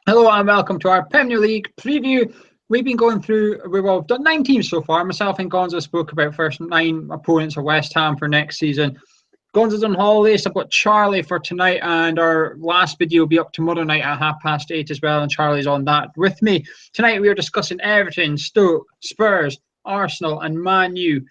Hello and welcome to our Premier League preview. We've done 9 teams so far. Myself and Gonzo spoke about first 9 opponents of West Ham for next season. Gonzo's on holiday, so I've got Charlie for tonight, and our last video will be up tomorrow night at 8:30 as well, and Charlie's on that with me. Tonight we are discussing Everton, Stoke, Spurs, Arsenal and Man U.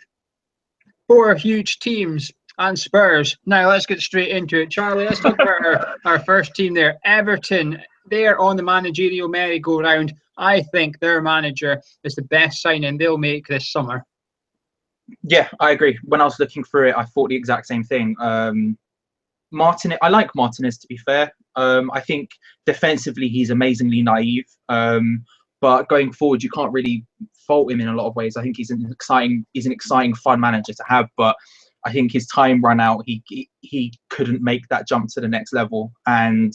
4 huge teams and Spurs. Now let's get straight into it. Charlie, let's talk about our first team there, Everton. They're on the managerial merry-go-round. I think their manager is the best signing they'll make this summer. Yeah, I agree. When I was looking through it, I thought the exact same thing. Martinez, I like Martinez, to be fair. I think defensively he's amazingly naive. But going forward, you can't really fault him in a lot of ways. I think he's an exciting, fun manager to have. But I think his time ran out. He couldn't make that jump to the next level, and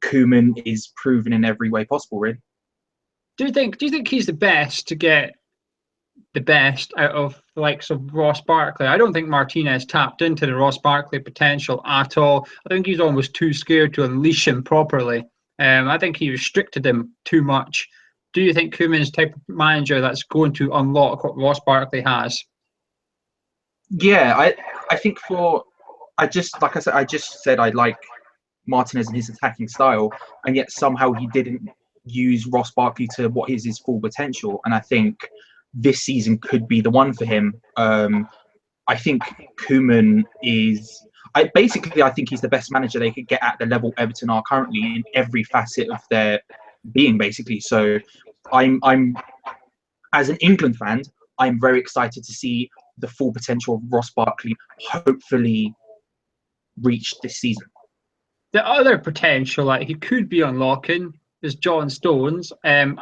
Koeman is proven in every way possible, really. Do you think he's the best to get the best out of the likes of Ross Barkley? I don't think Martinez tapped into the Ross Barkley potential at all. I think he's almost too scared to unleash him properly. I think he restricted him too much. Do you think Koeman's the type of manager that's going to unlock what Ross Barkley has? Yeah, I think I just said I like Martinez and his attacking style, and yet somehow he didn't use Ross Barkley to what is his full potential. And I think this season could be the one for him. I think Koeman I think he's the best manager they could get at the level Everton are currently in every facet of their being, basically. So I'm as an England fan, I'm very excited to see the full potential of Ross Barkley hopefully reached this season. The other potential that he could be unlocking is John Stones, and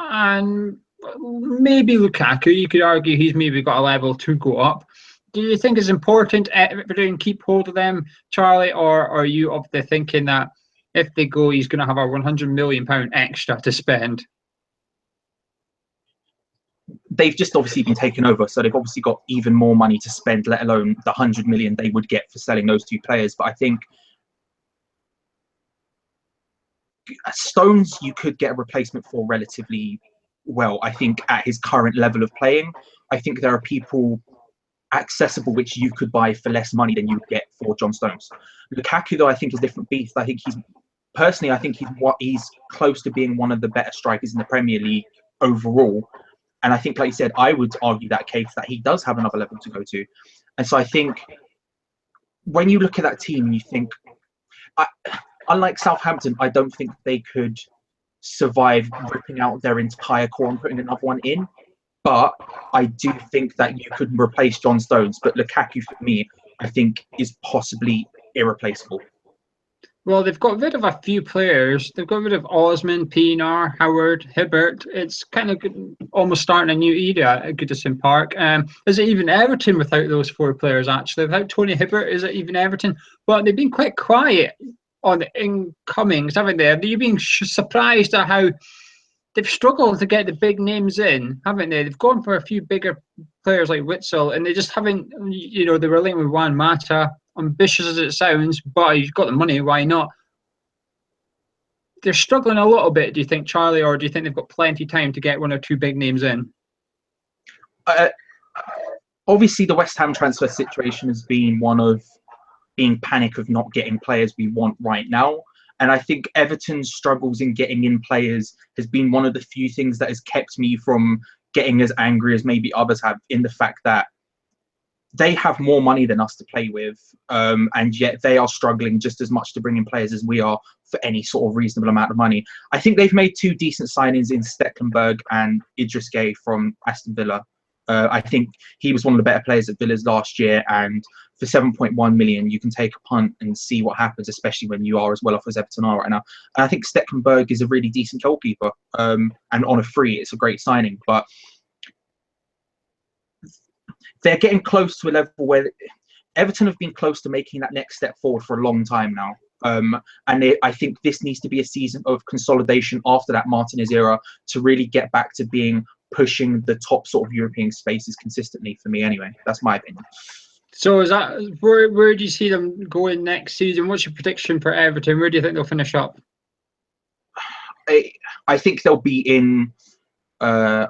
maybe Lukaku. You could argue he's maybe got a level to go up. Do you think it's important Everton keep hold of them, Charlie, or are you of the thinking that if they go, he's going to have a £100 million extra to spend? They've just obviously been taken over, so they've obviously got even more money to spend, let alone the 100 million they would get for selling those 2 players. But I think Stones you could get a replacement for relatively well. I think at his current level of playing, I think there are people accessible which you could buy for less money than you would get for John Stones. Lukaku, though, I think is a different beast. I think he's close to being one of the better strikers in the Premier League overall. And I think, like you said, I would argue that case that he does have another level to go to. And so I think when you look at that team and you think, unlike Southampton, I don't think they could survive ripping out their entire core and putting another one in. But I do think that you could replace John Stones. But Lukaku, for me, I think is possibly irreplaceable. Well, they've got rid of a few players. They've got rid of Osman, Pienaar, Howard, Hibbert. It's kind of almost starting a new era at Goodison Park. Is it even Everton without those 4 players, actually? Without Tony Hibbert, is it even Everton? But they've been quite quiet on the incomings, haven't they? Have you been surprised at how they've struggled to get the big names in, haven't they? They've gone for a few bigger players like Witsel, and they just haven't, they were linked with Juan Mata. Ambitious as it sounds, but you've got the money, why not? They're struggling a little bit, do you think, Charlie, or do you think they've got plenty of time to get 1 or 2 big names in? Obviously, the West Ham transfer situation has been one of being panic of not getting players we want right now. And I think Everton's struggles in getting in players has been one of the few things that has kept me from getting as angry as maybe others have, in the fact that they have more money than us to play with, and yet they are struggling just as much to bring in players as we are for any sort of reasonable amount of money. I think they've made 2 decent signings in Stecklenburg and Idris Gueye from Aston Villa. I think he was one of the better players at Villa's last year, and for 7.1 million, you can take a punt and see what happens, especially when you are as well off as Everton are right now. And I think Stecklenburg is a really decent goalkeeper, and on a free, it's a great signing. But they're getting close to a level where Everton have been close to making that next step forward for a long time now. I think this needs to be a season of consolidation after that Martinez era to really get back to pushing the top sort of European spaces consistently, for me anyway. That's my opinion. So is that where do you see them going next season? What's your prediction for Everton? Where do you think they'll finish up? I think they'll be in. I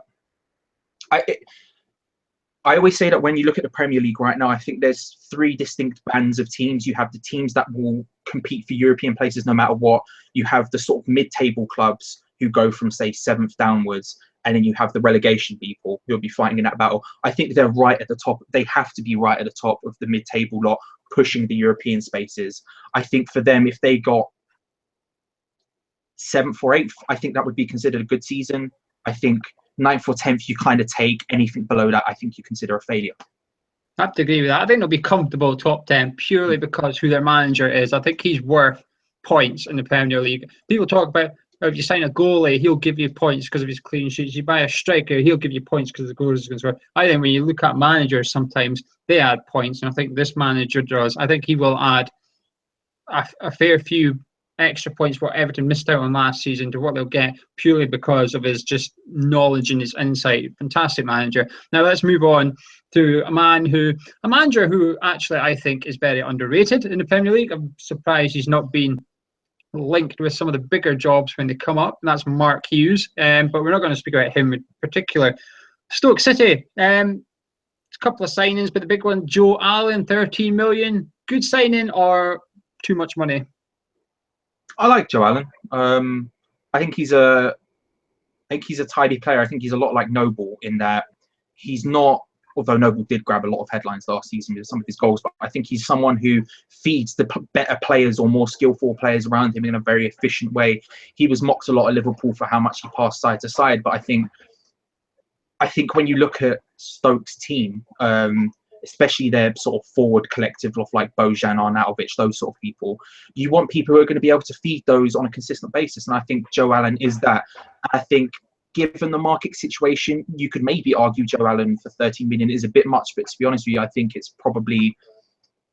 I always say that when you look at the Premier League right now, I think there's three distinct bands of teams. You have the teams that will compete for European places no matter what. You have the sort of mid-table clubs who go from, say, 7th downwards. And then you have the relegation people who'll be fighting in that battle. I think they're right at the top. They have to be right at the top of the mid-table lot, pushing the European spaces. I think for them, if they got 7th or 8th, I think that would be considered a good season. I think 9th or 10th, you kind of take. Anything below that, I think you consider a failure. I have to agree with that. I think they'll be comfortable top 10 purely because who their manager is. I think he's worth points in the Premier League. People talk about, if you sign a goalie, he'll give you points because of his clean sheets. You buy a striker, he'll give you points because the goal is going to score. I think when you look at managers, sometimes they add points, and I think this manager does. I think he will add a fair few extra points what Everton missed out on last season to what they'll get purely because of his just knowledge and his insight. Fantastic manager. Now let's move on to a manager who actually I think is very underrated in the Premier League. I'm surprised he's not been linked with some of the bigger jobs when they come up, and that's Mark Hughes. But we're not going to speak about him in particular. Stoke City, a couple of signings, but the big one, Joe Allen, 13 million. Good signing or too much money? I like Joe Allen. I think he's a tidy player. I think he's a lot like Noble in that he's not. Although Noble did grab a lot of headlines last season with some of his goals, but I think he's someone who feeds the better players or more skillful players around him in a very efficient way. He was mocked a lot at Liverpool for how much he passed side to side, but I think when you look at Stoke's team, especially their sort of forward collective of like Bojan, Arnautovic, those sort of people, you want people who are going to be able to feed those on a consistent basis, and I think Joe Allen is that. I think, given the market situation, you could maybe argue Joe Allen for 13 million is a bit much, but to be honest with you, I think it's probably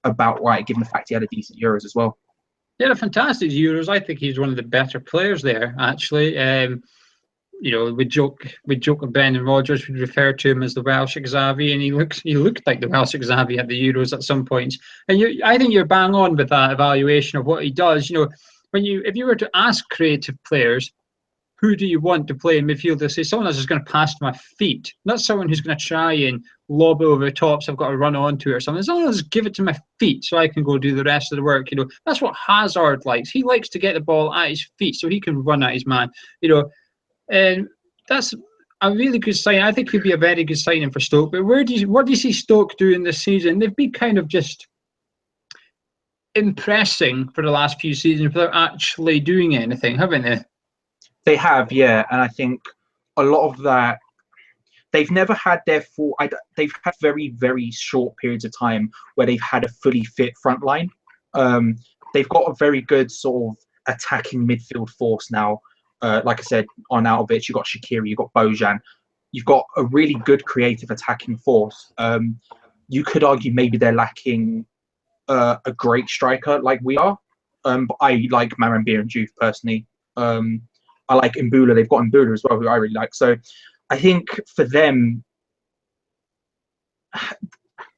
about right, given the fact he had a decent Euros as well. He had a fantastic Euros. I think he's one of the better players there, actually. We joke with Ben and Rogers, we refer to him as the Welsh Xavi, and he looked like the Welsh Xavi at the Euros at some points. And I think you're bang on with that evaluation of what he does. If you were to ask creative players, who do you want to play in midfield? They say someone that's just going to pass to my feet, not someone who's going to try and lob over the top so I've got to run onto it or something. Someone that's give it to my feet so I can go do the rest of the work. That's what Hazard likes. He likes to get the ball at his feet so he can run at his man. And that's a really good sign. I think he'd be a very good signing for Stoke. But what do you see Stoke doing this season? They've been kind of just impressing for the last few seasons without actually doing anything, haven't they? They have, yeah, and I think a lot of that, they've never had their full. They've had very, very short periods of time where they've had a fully fit front line. They've got a very good sort of attacking midfield force now. Like I said, Arnautovic, you've got Shaqiri, you've got Bojan. You've got a really good creative attacking force. You could argue maybe they're lacking a great striker like we are. But I like Marambia and Juve personally. I like Mbula. They've got Mbula as well, who I really like. So I think for them,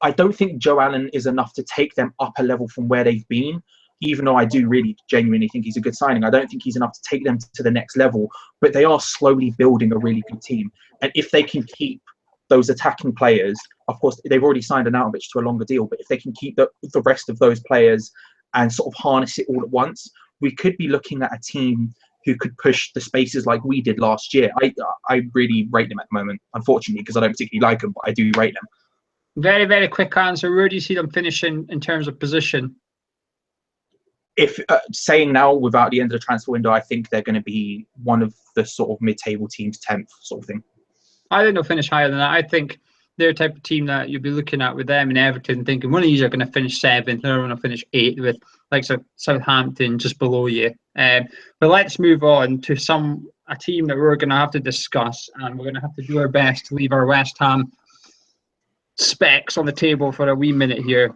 I don't think Joe Allen is enough to take them up a level from where they've been, even though I do really genuinely think he's a good signing. I don't think he's enough to take them to the next level, but they are slowly building a really good team. And if they can keep those attacking players, of course, they've already signed Arnautovic to a longer deal, but if they can keep the rest of those players and sort of harness it all at once, we could be looking at a team who could push the spaces like we did last year. I really rate them at the moment, unfortunately, because I don't particularly like them, but I do rate them. Very, very quick answer. Where do you see them finishing in terms of position? If saying now without the end of the transfer window, I think they're going to be one of the sort of mid-table teams, 10th sort of thing. I think they'll finish higher than that. I think they're the type of team that you'll be looking at with them and Everton, thinking one of these are going to finish 7th, they're going to finish 8th, with like Southampton just below you. But let's move on to a team that we're going to have to discuss, and we're going to have to do our best to leave our West Ham specs on the table for a wee minute here.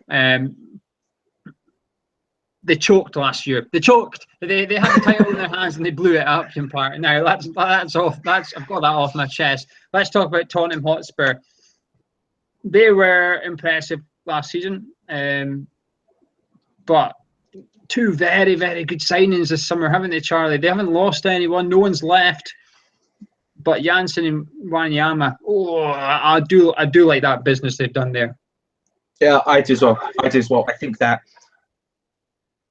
They choked last year. They choked. They had the title in their hands and they blew it up in part. Now that's off. I've got that off my chest. Let's talk about Tottenham Hotspur. They were impressive last season, but two very, very good signings this summer, haven't they, Charlie? They haven't lost anyone. No one's left. But Janssen and Wanyama, I do like that business they've done there. Yeah, I do as well. I think that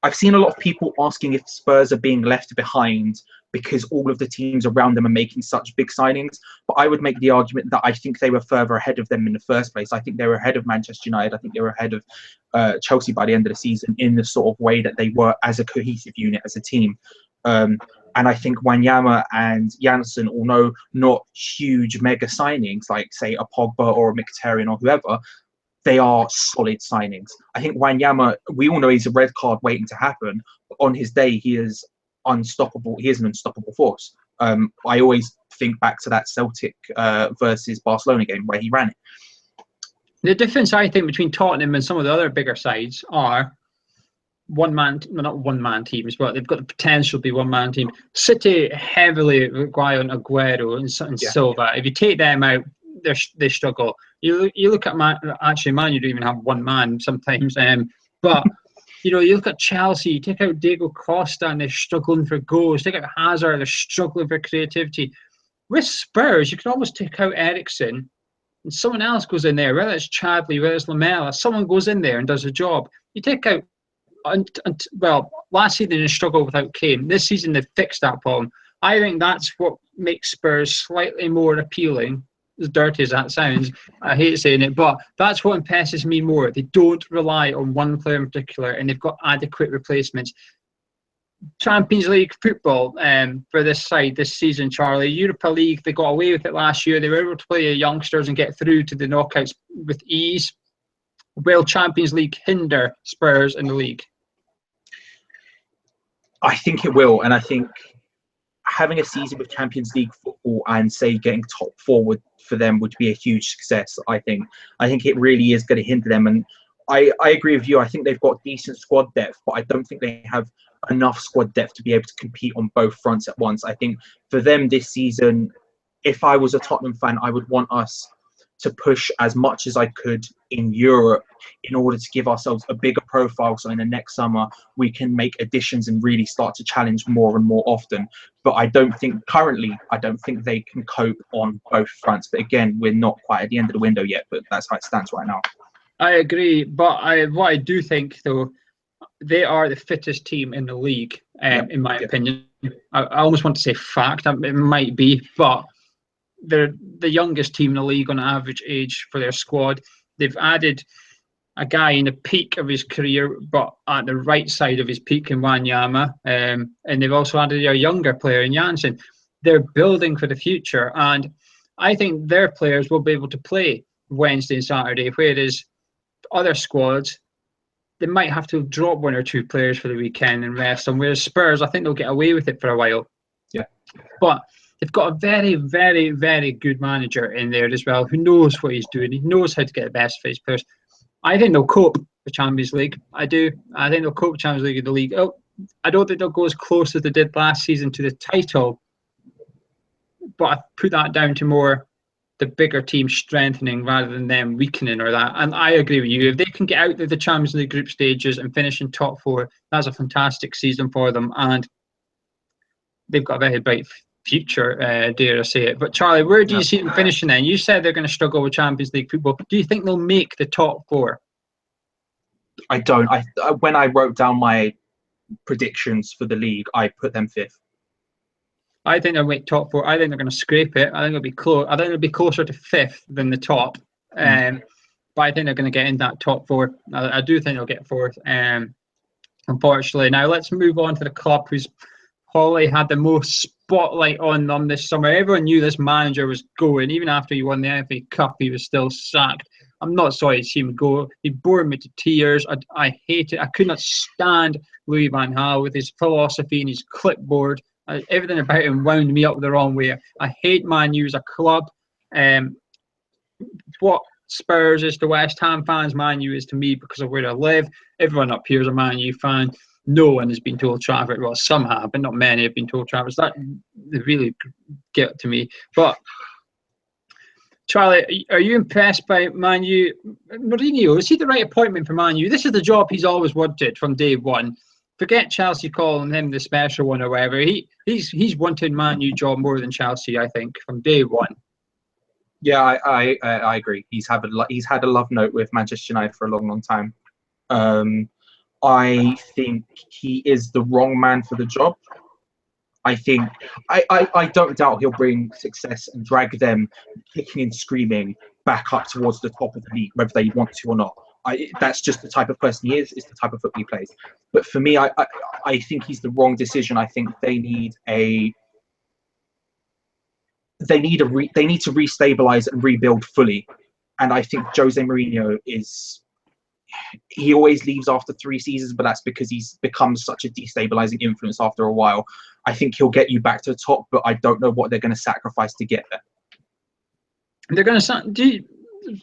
I've seen a lot of people asking if Spurs are being left behind because all of the teams around them are making such big signings. But I would make the argument that I think they were further ahead of them in the first place. I think they were ahead of Manchester United. I think they were ahead of Chelsea by the end of the season in the sort of way that they were as a cohesive unit, as a team. And I think Wanyama and Janssen, although not huge mega signings like, say, a Pogba or a Mkhitaryan or whoever, they are solid signings. I think Wanyama, we all know he's a red card waiting to happen. But on his day, he is unstoppable. He is an unstoppable force. I always think back to that Celtic versus Barcelona game where he ran it. The difference, I think, between Tottenham and some of the other bigger sides are not one-man teams, but they've got the potential to be one-man team. City heavily rely on Aguero and Silva. If you take them out, they struggle. You look at Man U don't even have one man sometimes. But you look at Chelsea, you take out Diego Costa and they're struggling for goals. Take out Hazard, they're struggling for creativity. With Spurs, you can almost take out Eriksen and someone else goes in there, whether it's Chadley, whether it's Lamela, someone goes in there and does a job. You take out, last season they struggled without Kane. This season they've fixed that problem. I think that's what makes Spurs slightly more appealing. As dirty as that sounds, I hate saying it, but that's what impresses me more. They don't rely on one player in particular, and they've got adequate replacements. Champions League football for this side this season, Charlie. Europa League, they got away with it last year. They were able to play youngsters and get through to the knockouts with ease. Will Champions League hinder Spurs in the league? I think it will, and I think having a season with Champions League football and, say, getting top four for them would be a huge success. I think it really is going to hinder them, and I agree with you. I think they've got decent squad depth, but I don't think they have enough squad depth to be able to compete on both fronts at once. I think for them this season, if I was a Tottenham fan, I would want us to push as much as I could in Europe in order to give ourselves a bigger profile. So in the next summer, we can make additions and really start to challenge more and more often. But I don't think they can cope on both fronts. But again, we're not quite at the end of the window yet, but that's how it stands right now. I agree. But what I do think, though, they are the fittest team in the league, in my opinion. I almost want to say fact. It might be, but they're the youngest team in the league on average age for their squad. They've added a guy in the peak of his career, but at the right side of his peak in Wanyama. And they've also added a younger player in Janssen. They're building for the future. And I think their players will be able to play Wednesday and Saturday, whereas other squads, they might have to drop one or two players for the weekend and rest them. Whereas Spurs, I think they'll get away with it for a while. Yeah. But they've got a very, very, very good manager in there as well who knows what he's doing. He knows how to get the best for his players. I think they'll cope with Champions League. I do. I think they'll cope with Champions League in the league. I don't think they'll go as close as they did last season to the title. But I put that down to more the bigger team strengthening rather than them weakening or that. And I agree with you. If they can get out of the Champions League group stages and finish in top four, that's a fantastic season for them. And they've got a very bright future, dare I say it. But Charlie, where do you see them finishing then? You said they're going to struggle with Champions League football. Do you think they'll make the top four? I don't. When I wrote down my predictions for the league, I put them fifth. I think they'll make top four. I think they're going to scrape it. I think it'll be close. I think it'll be closer to fifth than the top. But I think they're going to get in that top four. I do think they'll get fourth. Unfortunately, now let's move on to the club who's probably had the most spotlight on them this summer. Everyone knew this manager was going. Even after he won the FA Cup, he was still sacked. I'm not sorry to see him go. He bored me to tears. I hate it. I could not stand Louis van Gaal with his philosophy and his clipboard. Everything about him wound me up the wrong way. I hate Man U as a club. What Spurs is to West Ham fans, Man U is to me because of where I live. Everyone up here is a Man U fan. No one has been told Trafford. Well, some have, but not many have been told Trafford. That they really get to me. But Charlie, are you impressed by Man U? Mourinho, is he the right appointment for Man U? This is the job he's always wanted from day one. forget Chelsea calling him the special one or whatever. He's wanted Man U job more than Chelsea, I think, from day one. Yeah, I agree. He's had a love note with Manchester United for a long time. I think he is the wrong man for the job. I don't doubt he'll bring success and drag them kicking and screaming back up towards the top of the league, whether they want to or not. That's just the type of person he is. It's the type of football he plays. But for me, I think he's the wrong decision. I think they need to restabilize and rebuild fully. And I think Jose Mourinho he always leaves after 3 seasons, but that's because he's become such a destabilizing influence after a while. I think he'll get you back to the top, but I don't know what they're going to sacrifice to get there. They're going to.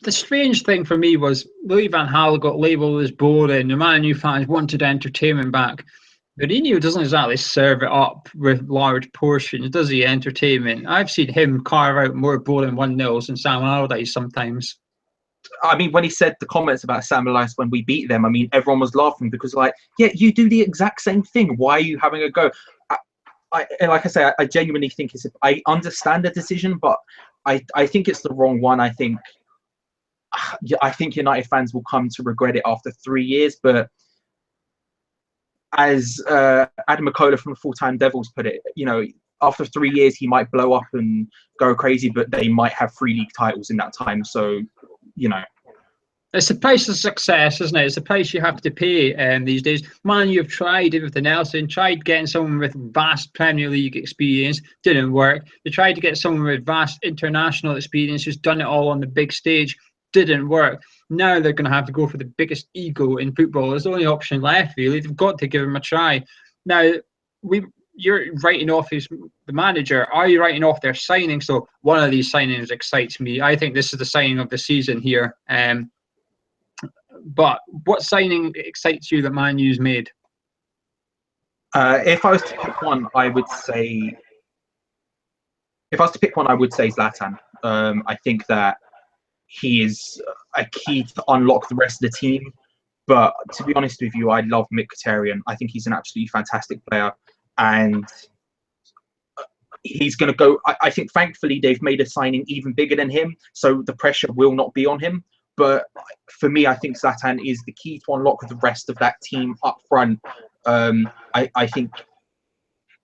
The strange thing for me was Louis van Gaal got labelled as boring. The Man U fans wanted entertainment back. Mourinho doesn't exactly serve it up with large portions, does he? Entertainment. I've seen him carve out more boring 1-0s than Sam Allardyce sometimes. I mean, when he said the comments about Sam Allardyce when we beat them, I mean, everyone was laughing because, like, yeah, you do the exact same thing. Why are you having a go? And like I say, I genuinely think I understand the decision, but I think it's the wrong one. I think United fans will come to regret it after 3 years. But as Adam McCullough from the Full-Time Devils put it, after 3 years he might blow up and go crazy, but they might have 3 league titles in that time. So, it's the price of success, isn't it? It's the price you have to pay these days. Man, you've tried everything else and tried getting someone with vast Premier League experience. Didn't work. They tried to get someone with vast international experience who's done it all on the big stage. Didn't work. Now they're going to have to go for the biggest ego in football. It's the only option left, really. They've got to give him a try. Now, you're writing off the manager. Are you writing off their signing? So one of these signings excites me. I think this is the signing of the season here. But what signing excites you that Man U's made? If I was to pick one, I would say Zlatan. I think that he is a key to unlock the rest of the team. But to be honest with you, I love Mkhitaryan. I think he's an absolutely fantastic player. And he's going to go. I think, thankfully, they've made a signing even bigger than him. So the pressure will not be on him. But for me, I think Zlatan is the key to unlock the rest of that team up front. I think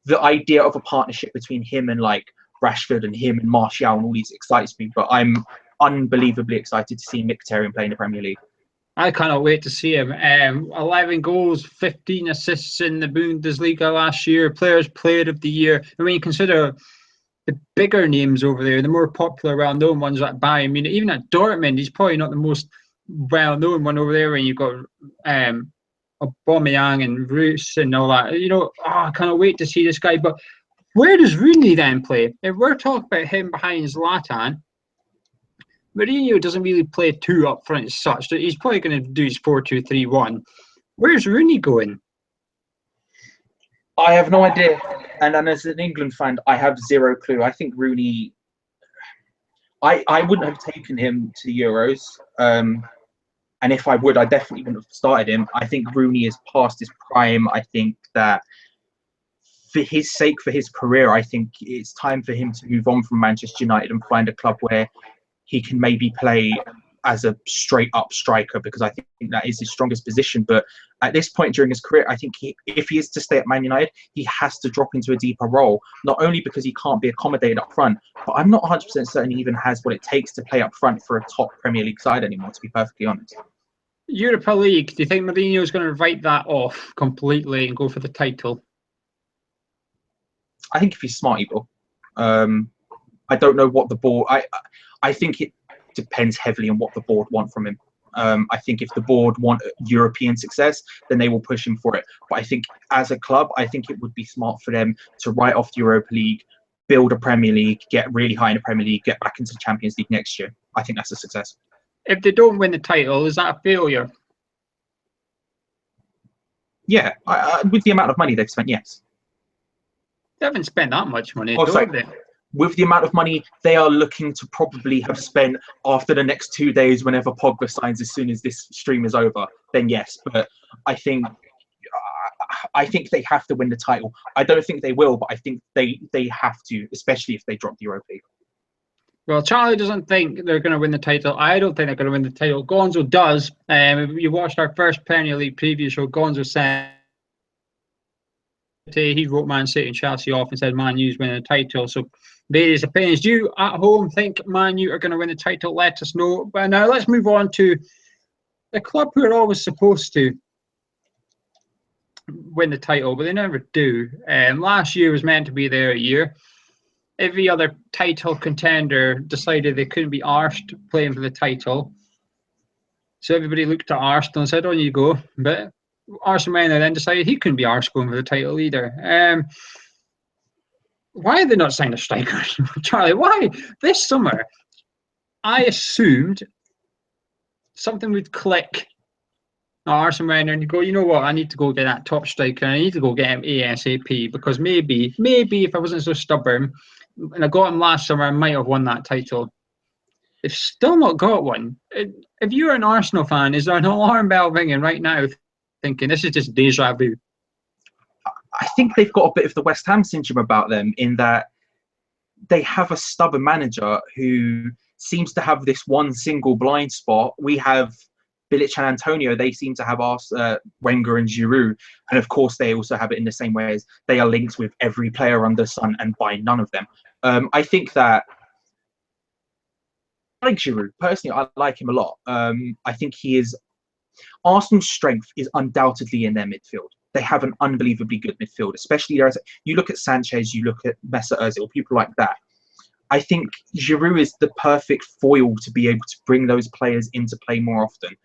the idea of a partnership between him and like Rashford and him and Martial and all these excites me. But I'm unbelievably excited to see Mkhitaryan play in the Premier League. I cannot wait to see him. 11 goals, 15 assists in the Bundesliga last year. Player of the year. I mean, consider the bigger names over there, the more popular, well-known ones like Bayern. I mean, even at Dortmund, he's probably not the most well-known one over there. When you've got Aubameyang and Roos and all that, I cannot wait to see this guy. But where does Rooney then play? If we're talking about him behind Zlatan, Mourinho doesn't really play 2 up front as such. He's probably going to do his 4-2-3-1. Where's Rooney going? I have no idea. And as an England fan, I have zero clue. I think Rooney, I wouldn't have taken him to the Euros. And if I would, I definitely wouldn't have started him. I think Rooney is past his prime. I think that for his sake, for his career, I think it's time for him to move on from Manchester United and find a club where he can maybe play as a straight-up striker, because I think that is his strongest position. But at this point during his career, I think if he is to stay at Man United, he has to drop into a deeper role, not only because he can't be accommodated up front, but I'm not 100% certain he even has what it takes to play up front for a top Premier League side anymore, to be perfectly honest. Europa League, do you think Mourinho is going to write that off completely and go for the title? I think if he's smart, he will. I don't know what the board... I think it depends heavily on what the board want from him. I think if the board want European success, then they will push him for it. But I think as a club, I think it would be smart for them to write off the Europa League, build a Premier League, get really high in the Premier League, get back into the Champions League next year. I think that's a success. If they don't win the title, is that a failure? Yeah, with the amount of money they've spent, yes. They haven't spent that much money, don't they? With the amount of money they are looking to probably have spent after the next 2 days, whenever Pogba signs, as soon as this stream is over, then yes. But I think I think they have to win the title. I don't think they will, but I think they have to, especially if they drop the Europa League. Well, Charlie doesn't think they're going to win the title. I don't think they're going to win the title. Gonzo does. If you watched our first Premier League preview show, Gonzo said he wrote Man City and Chelsea off and said Man U's winning the title. So various opinions. Do you at home think Man U are going to win the title? Let us know. But now let's move on to the club who are always supposed to win the title, but they never do. Last year was meant to be their year. Every other title contender decided they couldn't be arsed playing for the title. So everybody looked at Arsenal and said, on you go. But Arsene Wenger then decided he couldn't be arsed going for the title either. Why have they not signed a striker? Charlie, why? This summer, I assumed something would click at Arsene Wenger and you go, you know what, I need to go get that top striker. I need to go get him ASAP because maybe if I wasn't so stubborn and I got him last summer, I might have won that title. They've still not got one. If you're an Arsenal fan, is there an alarm bell ringing right now thinking this is just deja vu? I think they've got a bit of the West Ham syndrome about them in that they have a stubborn manager who seems to have this one single blind spot. We have Bilic and Antonio. They seem to have Wenger and Giroud. And of course, they also have it in the same way as they are linked with every player under the sun and by none of them. I think that I like Giroud. Personally, I like him a lot. I think he is... Arsenal's strength is undoubtedly in their midfield. They have an unbelievably good midfield, especially as you look at Sanchez, you look at Mesut Ozil, people like that. I think Giroud is the perfect foil to be able to bring those players into play more often.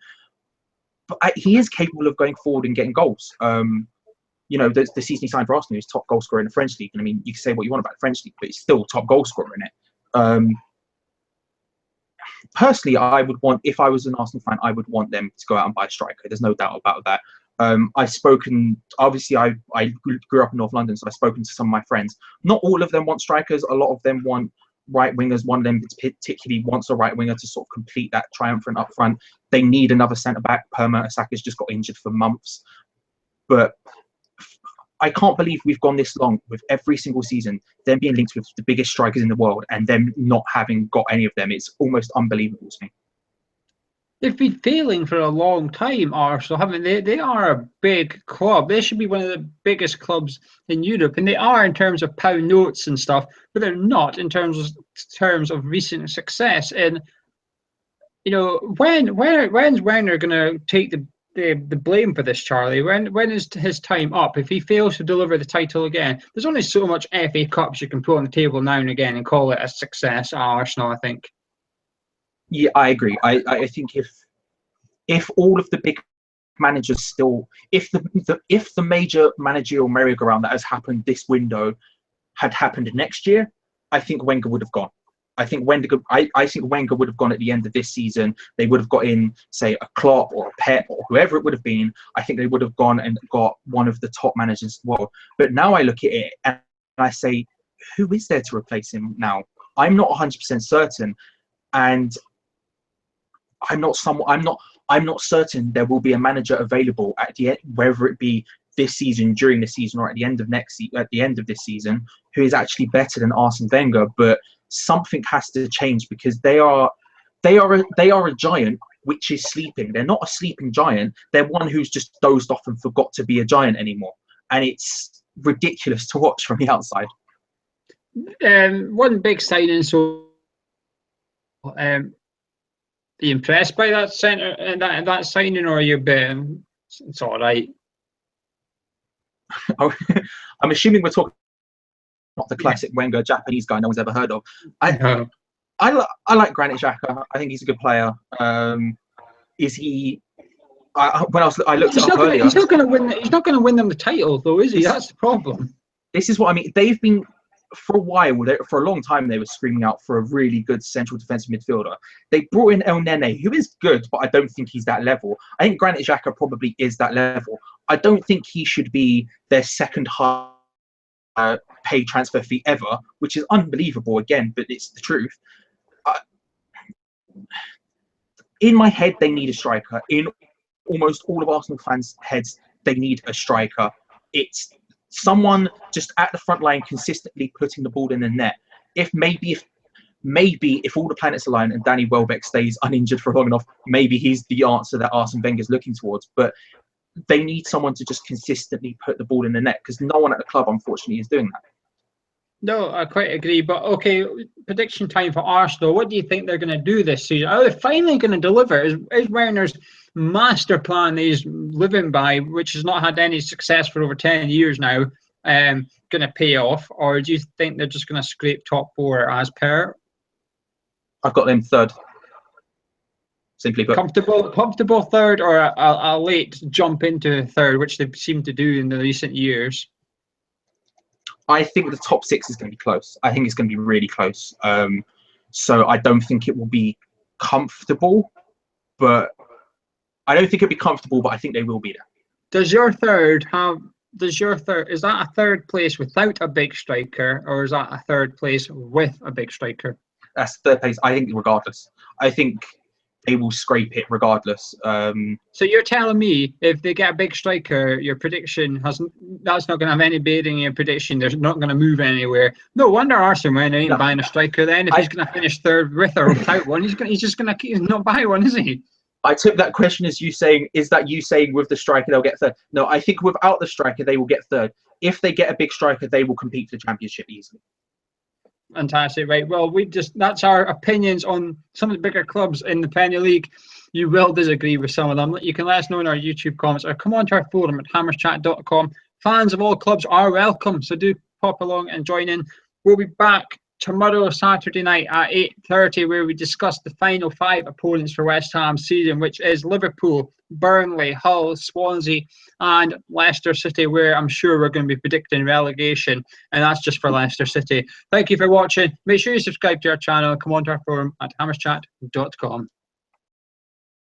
But he is capable of going forward and getting goals. You know, the season he signed for Arsenal, he's top goal scorer in the French league. And I mean, you can say what you want about the French league, but he's still top goal scorer in it. Personally, I would want, if I was an Arsenal fan, I would want them to go out and buy a striker. There's no doubt about that. I've spoken, obviously, I grew up in North London, so I've spoken to some of my friends. Not all of them want strikers. A lot of them want right wingers. One of them particularly wants a right winger to sort of complete that triumvirate up front. They need another centre back. Per Mertesacker just got injured for months. But I can't believe we've gone this long with every single season, them being linked with the biggest strikers in the world and them not having got any of them. It's almost unbelievable to me. They've been failing for a long time, Arsenal, haven't they? They are a big club. They should be one of the biggest clubs in Europe, and they are in terms of pound notes and stuff, but they're not in terms of recent success. And you know, when's Wenger going to take the blame for this, Charlie? When is his time up? If he fails to deliver the title again, there's only so much FA Cups you can put on the table now and again and call it a success at Arsenal, I think. Yeah, I agree. I think if all of the big managers still, if the major managerial merry-go-round that has happened this window had happened next year, I think Wenger would have gone. I think Wenger would have gone at the end of this season. They would have got in, say, a Klopp or a Pep or whoever it would have been. I think they would have gone and got one of the top managers in the world. But now I look at it and I say, who is there to replace him now? I'm not 100% certain, and I'm not certain there will be a manager available at the end, whether it be this season, during the season, or at the end of this season, who is actually better than Arsene Wenger. But something has to change because they are a giant which is sleeping. They're not a sleeping giant. They're one who's just dozed off and forgot to be a giant anymore, and it's ridiculous to watch from the outside. One big signing. So, are you impressed by that centre and that signing, or are you it's all right? I'm assuming we're talking about the classic Wenger Japanese guy no one's ever heard of. I like Granit Xhaka. I think he's a good player. Is he? I looked it up earlier. He's not going to win. He's not going to win them the title, though, is he? That's the problem. This is what I mean. They've been for a while. For a long time, they were screaming out for a really good central defensive midfielder. They brought in El Nene, who is good, but I don't think he's that level. I think Granit Xhaka probably is that level. I don't think he should be their second high pay transfer fee ever, which is unbelievable again, but it's the truth. In my head, they need a striker. In almost all of Arsenal fans' heads, they need a striker. It's someone just at the front line consistently putting the ball in the net. Maybe if all the planets align and Danny Welbeck stays uninjured for long enough, maybe he's the answer that Arsene Wenger's looking towards. But they need someone to just consistently put the ball in the net, because no one at the club, unfortunately, is doing that. No, I quite agree. But okay, prediction time for Arsenal. What do you think they're going to do this season? Are they finally going to deliver? Is Werner's master plan he's living by, which has not had any success for over 10 years now, going to pay off? Or do you think they're just going to scrape top four as per? I've got them third. Simply put. Comfortable third, or a late jump into third, which they seem to do in the recent years? I think the top six is going to be close. I think it's going to be really close. So I don't think it will be comfortable, but I don't think it'll be comfortable, but I think they will be there. Is that a third place without a big striker, or is that a third place with a big striker? That's third place, I think, regardless. I think they will scrape it regardless. So you're telling me if they get a big striker, your prediction that's not going to have any bearing in your prediction. They're not going to move anywhere. No wonder Arsene Wenger ain't buying a striker then. If he's going to finish third with or without one, he's just going to not buy one, is he? I took that question as you saying, is that you saying with the striker they'll get third? No, I think without the striker they will get third. If they get a big striker, they will compete for the championship easily. Fantastic, right? Well, that's our opinions on some of the bigger clubs in the Premier League. You will disagree with some of them. You can let us know in our YouTube comments or come on to our forum at hammerschat.com. Fans of all clubs are welcome, so do pop along and join in. We'll be back tomorrow, Saturday night at 8:30, where we discuss the final 5 opponents for West Ham season, which is Liverpool, Burnley, Hull, Swansea, and Leicester City, where I'm sure we're going to be predicting relegation, and that's just for Leicester City. Thank you for watching. Make sure you subscribe to our channel and come on to our forum at hammerschat.com.